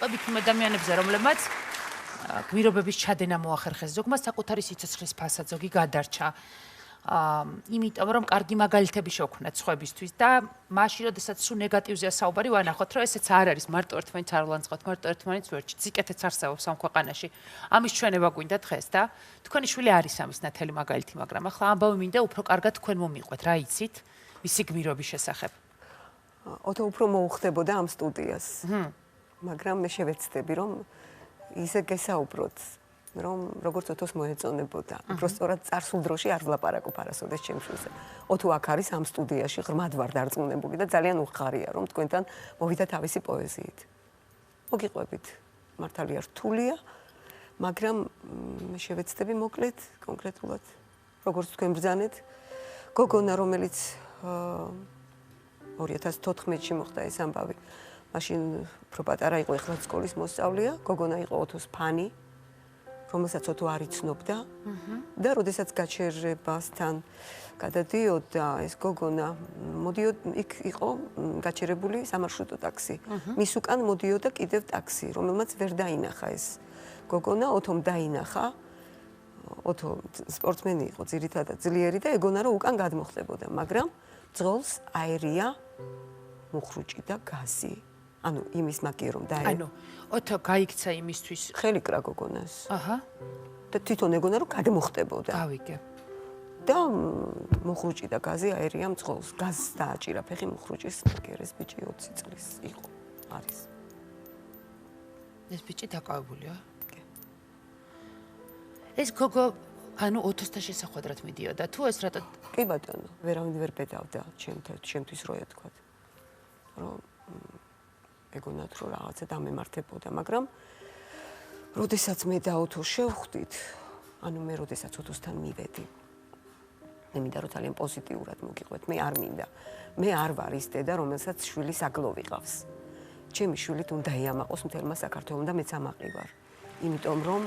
ვიყვებით იმ ადამიანებზე, რომლებმაც გმირობების ჩადენა მოახერხეს. ზოგმა საკუთარი სიცოცხლის ფასად, ზოგი გადარჩა. იმიტომ რომ კარგი მაგალითები შევქმნათ სხვებისთვის და მაშინ როდესაც სულ ნეგატივზეა საუბარი, ვანახოთ, რომ ესეც არ არის მარტო ერთმანეთს არ ვლანძღოთ, მარტო ერთმანეთს ვერ ჭით. სიკეთეც არსებობს ამ ქვეყანაში. ამის ჩვენება გვინდა დღეს და თქვენი შვილი არის ამის ნათელი მაგალითი, მაგრამ ახლა ამბავი მინდა უფრო კარგად თქვენ მომიყვეთ, რა იცით მისი გმირობის შესახებ. ოდო უფრო მოუხდებოდა ამ სტუდიას. მაგრამ მე შევეცდები, რომ ისე გესაუბროთ, რომ როგორც ოთოს მოეწონებოდა. უბრალოდ წარსულ დროში არ ვლაპარაკობ არასოდეს ჩემ შვილზე. ოთო აქ არის ამ სტუდიაში, ღრმად ვარ დარწმუნებული და ძალიან უხარია, რომ თქვენთან მოვიდა თავისი პოეზიით. მოგიყვებით. მართალია რთულია, მაგრამ მე შევეცდები მოკლედ კონკრეტულად, როგორც თქვენ ბრძანეთ, გოგონა, რომელიც 2014-ში მოხდა ეს ამბავი. მაშინ უფრო პატარა იყო, ეხლა სკოლის მოსწავლეა, გოგონა იყო ოთოს ფანი, რომელსაც ოთო არ იცნობდა და როდესაც გაჩერებასთან გადადიოდა ეს გოგონა, იქ იყო გაჩერებული სამარშრუტო ტაქსი. მის უკან მოდიოდა კიდევ ტაქსი, რომელმაც ვერ დაინახა ეს გოგონა, ოთომ დაინახა. ოთო სპორტსმენი იყო, ძირითადად ძლიერი და ეგონა რომ უკან გადმოხდებოდა, მაგრამ ძღოლს აერია მუხრუჭი და გაზი. ანუ იმის მაგიე რომ ანუ ოთო გაიქცა იმისთვის ხელი კრა გოგონას. აჰა. და თვითონ ეგონა რომ გადმოხდებოდა. გავიგე. და მუხრუჭი და გაზი აერიამ ძღოლს გაზს დააჭირა ფეხი მუხრუჭის მაგერეს ბიჭი 20 წლის იყო. არის. ეს ბიჭი დაკავებულია? ეს გოგო ანუ ოთოსთან შესახვედრად მიდიოდა თუ ეს რატო? კი ბატონო, ვერავინ ვერ ბედავდა ჩემთვის რო ეთქვათ. რომ ეგონათ რომ რაღაცა დამემართებოდა, მაგრამ როდესაც მე და ოთო შევხვდით, ანუ მე როდესაც ოთოსთან მივედი, მე მინდა რომ ძალიან პოზიტიურად მოგიყვეთ, მე არ მინდა. მე არ ვარ ის დედა, რომელსაც შვილი საგლო ვიყავს. ჩემი შვილი უნდა იამაყოს მთელმა საქართველოს და მეც ამაყი ვარ. იმიტომ რომ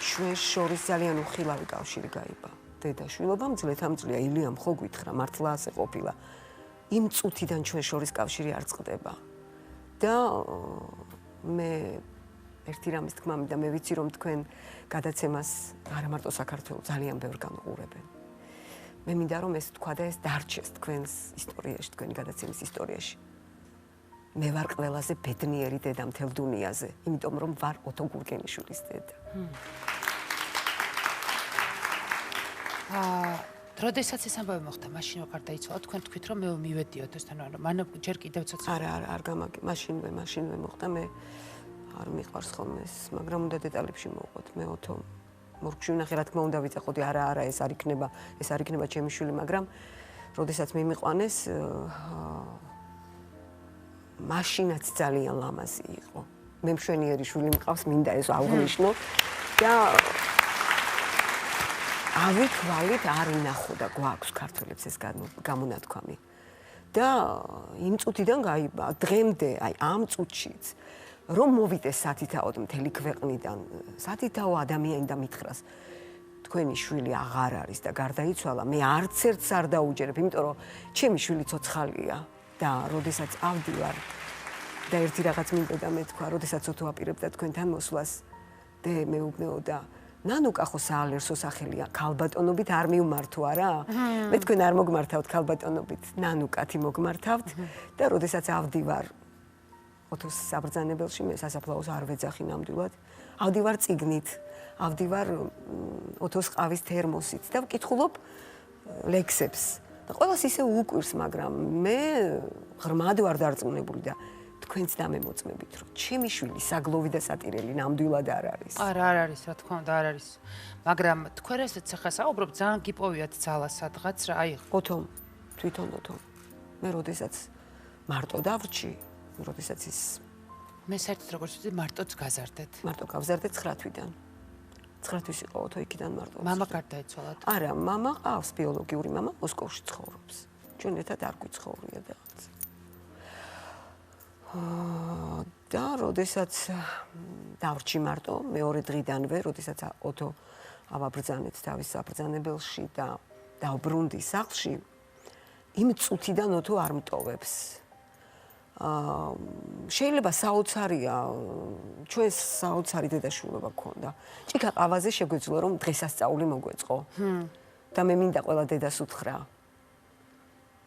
ჩვენს შორის ძალიან უხილავი კავშირი გაიბა. დედა-შვილობამ ძლეთამძლეა ილიამ ხო გითხრა, მართლა ასე ყოფილა. იმ წუთიდან ჩვენ შორის კავშირი არ წყდება. და მე ერთი რამის თქმა მინდა, მე ვიცი რომ თქვენ გადაცემას არა მარტო საქართველოს ძალიან ბევრ განუყურებენ. მე მინდა რომ ეს თქვა და ეს დარჩეს თქვენს ისტორიაში, თქვენი გადაცემის ისტორიაში. მე ვარ ყველაზე ბედნიერი დედა მთელ დუნიაზე, იმიტომ რომ ვარ ოთო გურგენიშვილის დედა. როდესაც ეს ამბავი მოხდა, მაშინ ვარ დაიცვალა, თქვენ თქვით რომ მე მივედი ოთოსთან, ანუ მან ჯერ კიდევ ცოტა არ გამაგი, მაშინვე მოხდა, მე არ მიყვარს ხოლმე ეს, მაგრამ უნდა დეტალებში მოვყვეთ. მე ოთო მორგში ვნახე, რა თქმა უნდა ვიცახოდი, არა, ეს არ იქნება ჩემი შვილი, მაგრამ როდესაც მე მიყვანეს, მაშინაც ძალიან ლამაზი იყო. მე მშვენიერი შვილი მყავს, მინდა ეს აღვნიშნო და ავითვალით არ ინახოდა გვაქვს ქართველებს ეს გამონათქვამი. და იმ წუთიდან გაიბა, დღემდე, აი ამ წუთშიც, რომ მოვიდეს სათითაოდ მთელი ქვეყნიდან, სათითაო ადამიანი და მითხრას, თქვენი შვილი აღარ არის და გარდაიცვალა, მე არც ერთს არ დაუჯერებ, იმიტომ რომ ჩემი შვილი ცოცხალია და როდესაც ავდივარ და ერთი რაღაც მინდოდა მე თქვა, როდესაც ოთო აპირებდა თქვენთან მოსვლას, და მეუბნეოდა ნანუკა ხო საალერსო სახელია, ქალბატონობით არ მივმართო არა? მე თქვენ არ მოგმართავთ ქალბატონობით, ნანუკათი მოგმართავთ და როდესაც ავდივარ ოთოს საბრძანებელში, მე სასაფლაოს არ ვეძახი ნამდვილად, ავდივარ წიგნით, ავდივარ ოთოს ყავის თერმოსით და ვკითხულობ ლექსებს. და ყველას ისე უკვირს, მაგრამ მე ღრმად ვარ დარწმუნებული და თქვენც დამემოწმებით, რომ ჩემი შვილი საგლოვი და სატირელი ნამდვილად არ არის. არა, არ არის, რა თქმა უნდა, არ არის. მაგრამ თქვენ რასაც ახლა საუბრობთ, ძალიან გიპოვიათ ძალა სადღაც რა, აი ოთო, თვითონ ოთო. მე როდესაც მარტო დავრჩი, როდესაც ის მე საერთოდ როგორც ვთქვი, მარტოც გაზარდეთ. მარტო გავზარდე 9 თვიდან. 9 თვის იყო ოთო იქიდან მარტო. მამა გარდაიცვალა. არა, მამა ყავს ბიოლოგიური მამა, მოსკოვში ცხოვრობს. ჩვენ ერთად არ გვიცხოვრია რაღაც. და როდესაც დავრჩი მარტო, მეორე დღიდანვე, როდესაც ოთო ავაბრძანეთ თავის საბრძანებელში და დავბრუნდი სახლში, იმ წუთიდან ოთო არ მტოვებს. შეიძლება საოცარია, ჩვენს საოცარი დედაშვილობა გქონდა. ჭიქა ყავაზე შეგვეძლო რომ დღესასწაული მოგვეწყო. და მე მინდა ყველა დედას უთხრა,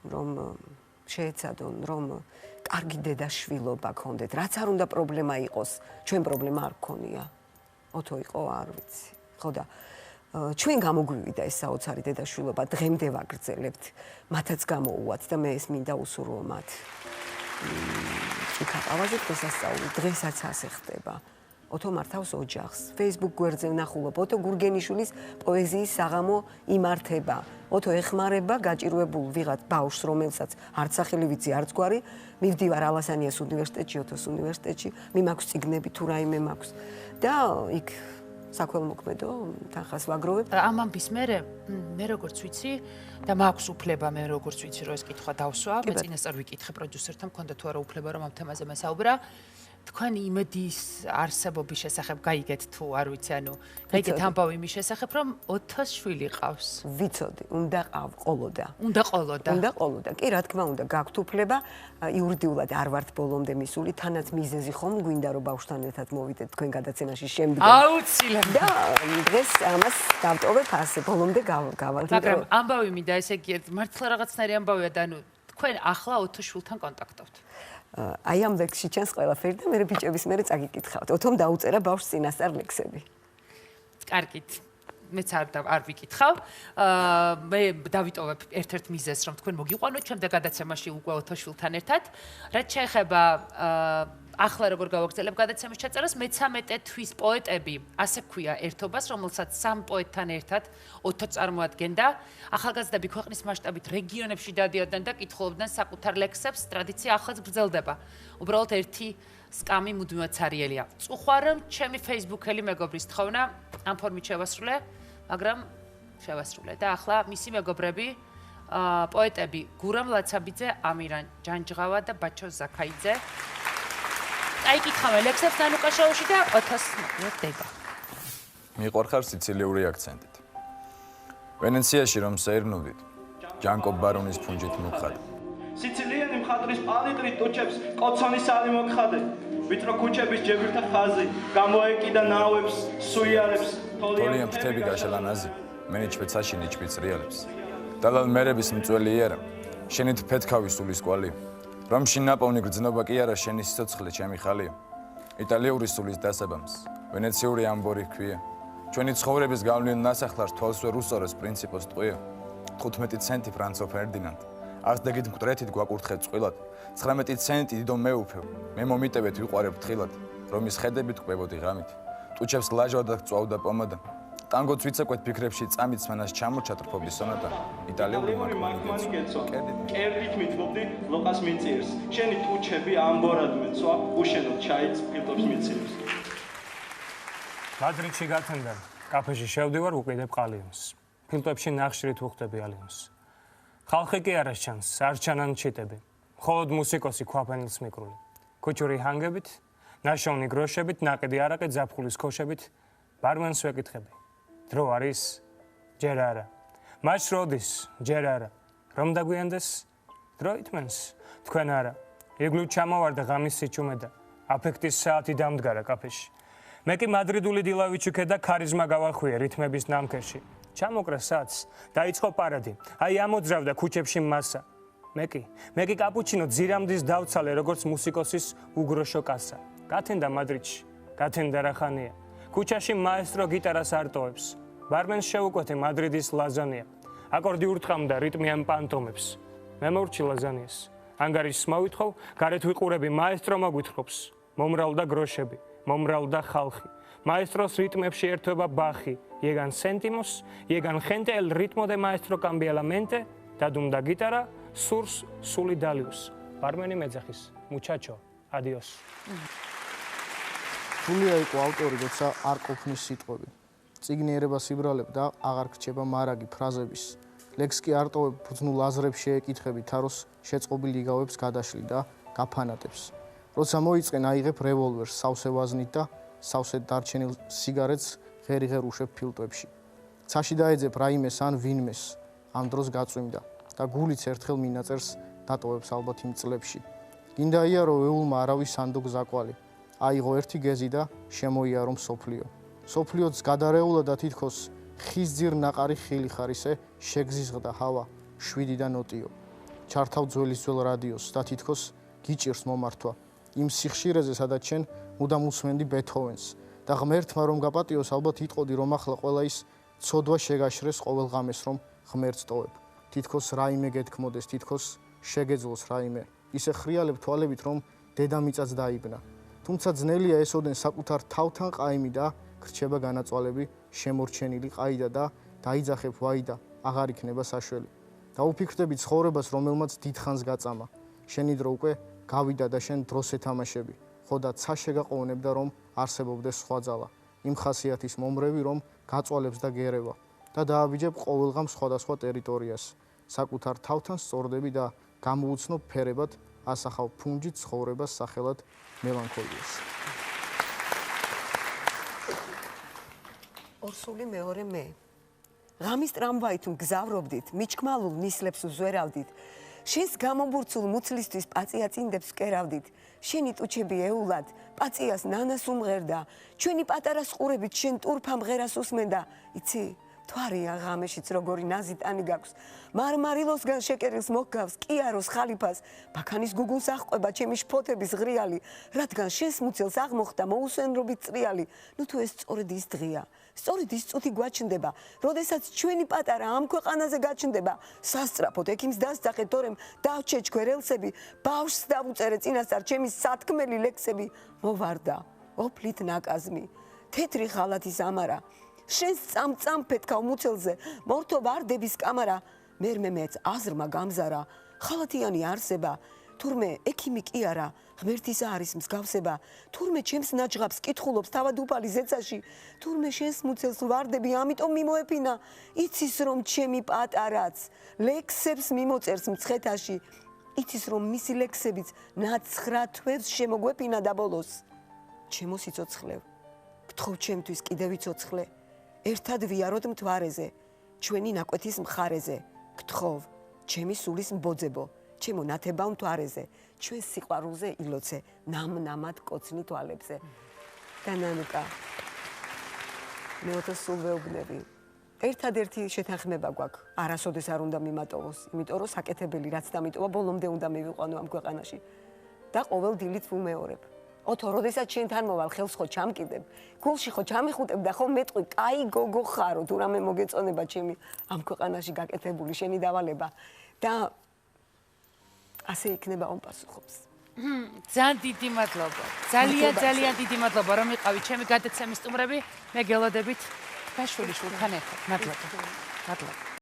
რომ შეეცადონ, რომ კარგი დედაშვილობა გქონდეთ, რაც არ უნდა პრობლემა იყოს, ჩვენ პრობლემა არ გქონია. ოთო იყო, არ ვიცი. ხო და ჩვენ გამოგვივიდა ეს საოცარი დედაშვილობა, დღემდე ვაგრძელებთ, მათაც გამოუვათ და მე ეს მინდა უსურვო მათ. ჭიქა ყავაზე დღესასწაული, დღესაც ასე ხდება. ოთო მართავს ოჯახს. Facebook გვერდზე ვნახულობ, ოთო გურგენიშვილის პოეზიის საღამო იმართება. ოთო ეხმარება გაჭირვებულ ვიღაც ბავშვს, რომელსაც არც სახელი ვიცი, არც გვარი, მივდივარ ალასანიას უნივერსიტეტში, ოთოს უნივერსიტეტში, მე მაქვს წიგნები თუ რაიმე მაქვს. და იქ საქველმოქმედო თანხას ვაგროვებ. ამ ამბის მერე მე როგორც ვიცი და მაქვს უფლება მე როგორც ვიცი რომ ეს კითხვა დავსვა, მე წინასწარ ვიკითხე პროდიუსერთან, მქონდა თუ არა უფლება რომ ამ თემაზე მესაუბრა. თქვენი იმედის არსებობის შესახებ გაიგეთ თუ არ ვიცი, ანუ გაიგეთ ამბავი იმის შესახებ, რომ 4 შვილი ყავს. ვიცოდი, უნდა ყოლოდა. უნდა ყოლოდა. უნდა ყოლოდა. კი, რა თქმა უნდა, გაქვთ უფლება, იურიდიულად არ ვართ ბოლომდე მისული, თანაც მიზეზი ხომ გვინდა რომ ბავშვთან ერთად მოვიდეთ თქვენ გადაცემაში შემდგომ. აუცილებლად. და დღეს ამას დავტოვებ ასე, ბოლომდე გავალთ. მაგრამ ამბავი მინდა, ესე იგი, მართლა რაღაცნაირი ამბავია და ანუ თქვენ ახლა 4 შვილთან კონტაქტობთ. აი ამ ლექსში ჩანს ყველაფერი და მე ბიჭების მერე წაგიკითხავთ. ოთომ დაუწერა ბავშვს წინასწარ ლექსები. კარგით. მეც არ ვიკითხავ. მე დავიტოვებ ერთ-ერთ მიზეზს, რომ თქვენ მოგიყვანოთ ჩემს გადაცემაში უკვე 4 შვილთან ერთად. რაც შეეხება ახლა როგორ გავაგრძელებ გადაცემის ჩაწერას, მე-13 თვის პოეტები, ასე ქვია ერთობას, რომელსაც 3 პოეტთან ერთად 4 წარმოადგენდა. ახალგაზრდები ქვეყნის მასშტაბით რეგიონებში დადიოდნენ და კითხულობდნენ საკუთარ ლექსებს, ტრადიცია ახლაც გრძელდება. უბრალოდ ერთი სკამი მუდმივად ცარიელია. წუხვარემ ჩემი Facebook-ელი მეგობრის თხოვნა ამ ფორმით შევასრულე, მაგრამ შევასრულე და ახლა მისი მეგობრები პოეტები გურამ ლაცაბიძე, ამირან ჯანჯღავა და ბაჩო ზაქაიძე. აიკითხავენ ლექსებს ნანუკაშოუში და 400 მოხდება. მიყვარხარ სიცილიური აქცენტით. ვენეციაში რომ საერნუდით, ჯანკო ბარონის ფუნჯით მოგხადე. სიცილიანი მხატვრის პალიტრით ტუჩებს კოცონის სალი მოგხადე. ვიწრო ქუჩების ჯებირთა ხაზი, გამოეკიდა ნავებს, სუიარებს, თოლიან ფრთები გაშალანაზი, მენიჩფეცაში ნიჩფიც რეალებს. დალალ მერების მწველი იერა, შენით ფეთქავი სულის კვალი. რომში ნაპოვნი გრძნობა კი არა შენი სიცოცხლე ჩემი ხალია. იტალიური სულის დასაბამს, ვენეციური ამბორი ჰქვია. ჩვენი ცხოვრების გავლენ ნასახლარს თვალს ვერ უსწორებს პრინციპოს ტყვია. 15 ცენტი ფრანცო ფერდინანდ. ასდეგით მკვდრეთით გვაკურთხეთ წყვილად. 19 ცენტი დიდო მეუფევ. მე მომიტევეთ ვიყვარებ თხილად. რომის ხედებით ყვებოდი ღამით. ტუჩებს ლაჟვადად წვავდა პომადა. ტანგოც ვიცეკვეთ ფიქრებში წამიც მანას ჩამოჩატრფობდი სონატა. იტალიური მაკმანი გეცვა. კერდით მითმობდი ლოყას მიწიერს. შენი ტუჩები ამბორად მეცვა, უშენოდ ჩაიც ფილტვებს მიცირებს. მადრიდში გათენდა, კაფეში შევდივარ, უყიდებ ყალიონს. ფილტვებში ნახშირით უხდები ალიონს. ხალხი კი არ ჩანს, არ ჩანან ჩიტები. მხოლოდ მუსიკოსი ქვაფენილს მიკრული. ქუჩური ჰანგებით, ნაშოვნი გროშებით, ნაყიდი არაყი ზაფხულის ქოშებით, ბარმენს ვეკითხები. დრო არის? ჯერ არა. მას როდის? ჯერ არა. რომ დაგვიანდეს? დრო ითმენს, თქვენ არა. იგლუთ ჩამოვარდა ღამის სიჩუმე და აფექტის საათი დამდგარა კაფეში. მე კი მადრიდული დილავი ჩუქე და ქარიზმა გავახვიე რითმების ნამქერში. ჩამოკრა საცს, დაიწყო პარადი. აი ამოძრავდა ქუჩებში მასა. მე კი კაპუჩინო ძირამდის დავცალე როგორც მუსიკოსის უგროშო კასა. გათენდა მადრიდში, გათენდა რახანია. ქუჩაში მაესტრო გიტარას არტოვებს. ბარმენს შეუკვეთე მადრიდის ლაზანია. აკორდი ურტყამდა რიტმიან პანტომებს. მე მორჩი ლაზანიას. ანგარიშს მოვითხოვ, გარეთ ვიყურები მაესტრო მოგვითხრობს. მომრავლდა გროშები, მომრავლდა ხალხი. Maestros ritmებში ერთვება ბახი. Llegan céntimos, llegan gente, el ritmo de maestro cambia la mente, dadumda guitarra, surs solidarius. Barmeni მეძახის, muchacho, adios. გულია იყო ავტორი, როცა არ ყოფნის სიტყვები. წიგნიერებას იბრალებ და აღარ გრჩება მარაგი ფრაზების. ლექს კი არტოვებ ბრძნულ აზრებს შეეკითხები, თაროს შეწყობილ იგავებს გადაშლი და გაფანატებს. როცა მოიწყენ აიღებ რევოლვერს სავსე ვაზნით და სავსედ დარჩენილ სიგარეტს ღერი-ღერ უშვებ ფილტვებში. ცაში დაეძებ რაიმეს ან ვინმეს, ამ დროს გაწვიმდა. და გულიც ერთხელ მინაწერს დატოვებს ალბათ იმ წლებში. გინდა იარო ეულმა არავის სანდო გზაკვალი. აიღო ერთი გეზი და შემოიარო მსოფლიო. მსოფლიოც გადარეულა და თითქოს ხიზძირ ნაყარი ხილი ხარისე შეგზიზღდა ჰავა 7 და ნოტიო. ჩართავ ძველის ძველ რადიოს და თითქოს გიჭირს მომართვა. იმ სიხშირეზე სადაც შენ მუდამ უსმენდი ბეთჰოვენს და ღმერთმა რომ გაპატიოს ალბათ იტყოდი რომ ახლა ყველა ის ცოდვა შეგაშრეს ყოველ ღამეს რომ ღმერთს ტოვებ. თითქოს რაიმე გეთქმოდეს, თითქოს შეგეძლოს რაიმე. ისე ხრიალებ თვალებით რომ დედამიწაც დაიბნა. თუმცა ძნელია ესოდენ საკუთარ თავთან ყაიმი და გრჩება განაწვალები შემორჩენილი ყაიდა და დაიძახებ ვაიდა აღარ იქნება საშველი. დაუფიქრდები ცხოვრებას რომელმაც დიდხანს გაწამა. შენი დრო უკვე გავიდა და შენ დროს ეთამაშები. ხო და ცა შეგაყოვნებდა რომ არსებობდეს სხვა ძალა. იმ ხასიათის მომრევი რომ გაწვალებს და გერევა და დააბიჯებ ყოველღამ სხვადასხვა ტერიტორიას. საკუთარ თავთან სწორდები და გამოუცნობ ფერებად ასახავ ფუნჯით ცხოვრებას სახელად მელანქოლიას. ორსული მეორე მე. ღამის ტრამვაით მგზავრობდით, მიჩქმალულ ნისლებს უზვერავდით. შენს გამობურცულ მუცლისთვის პაწია წინდებს ვკერავდით. შენი ტუჩები ეულად, პაწიას ნანას უმღერდა. ჩვენი პატარა სყურებით შენ ტურფა მღერას უსმენდა. იცი, თვარია ღამეშიც როგორი ნაზი ტანი გაქვს. მარმარილოსგან შეკერილს მოგგავს, კიაროს ხალიფას. ბაქანის გუგულს აღყვება ჩემი შფოთების ღრიალი. რადგან შენს მუცელს აღმოხდა მოუსვენრობით წრიალი. ნუ თუ ეს სწორედ ის დღეა. სწორედ ის წუთი გვაჩნდება, როდესაც ჩვენი პატარა ამ ქვეყანაზე გაჩნდება. სასწრაფოდ ექიმს დასძახე, თორემ დავჩეჩქვე რელსები, ბავშვს დავუწერე წინასწარ ჩემი სათქმელი ლექსები. მოვარდა, ოფლით ნაკაზმი, თეთრი ხალათის ამარა. შენს წამწამფეთქავ მუცელზე, მორთო ვარდების კამარა. მერმე მეც აზრმა გამზარა, ხალათიანი არსება. თურმე ექიმი კი არა, ღმერთის არის მსგავსება. თურმე ჩემს ნაჯღაბს კითხულობს თავად უფალი ზეცაში. თურმე შენს მუცელს ვარდები, ამიტომ მიმოეფინა. იცის რომ ჩემი პატარაც ლექსებს მიმოწერს მცხეთაში. იცის რომ მისი ლექსებიც ნაცხრა თვევს შემოგვეფინა და ბოლოს. ჩემო სიცოცხლე, გთხოვ ჩემთვის კიდევ იცოცხლე. ერთად ვიაროთ მთვარეზე, ჩვენი ნაკვეთის მხარეზე. გთხოვ, ჩემი სულის მბოძებო, ჩემო ნათებავ მთვარეზე, ჩვენ სიყვარულზე ილოცე, ნამ-ნამად კოცნი თვალებზე. და ნანუკა, მეოთხე სულ ვეუბნები. ერთადერთი შეთანხმება გვაქვს, არასოდეს არ უნდა მიმატოვოს, იმიტომ რომ საკეთებელი რაც დამიტოვა, ბოლომდე უნდა მივიყვანო ამ ქვეყანაში. და ყოველ დილით ვუმეორებ. ოთო, როდესაც შენთან მოვალ, ხელს ხო ჩამკიდებ, გულში ხო ჩამიხუტებ და ხო მეტყვი, კაი გოგო ხარო, თუ რამე მოგეწონება ჩემი ამ ქვეყანაში გაკეთებული შენი დავალება და ასე იქნება ომპასუხობს. ძალიან დიდი მადლობა. ძალიან დიდი მადლობა რომ იყავით ჩემი გადაცემის სტუმრები. მე გელოდებით გაშვილი შულთან ერთად. მადლობა.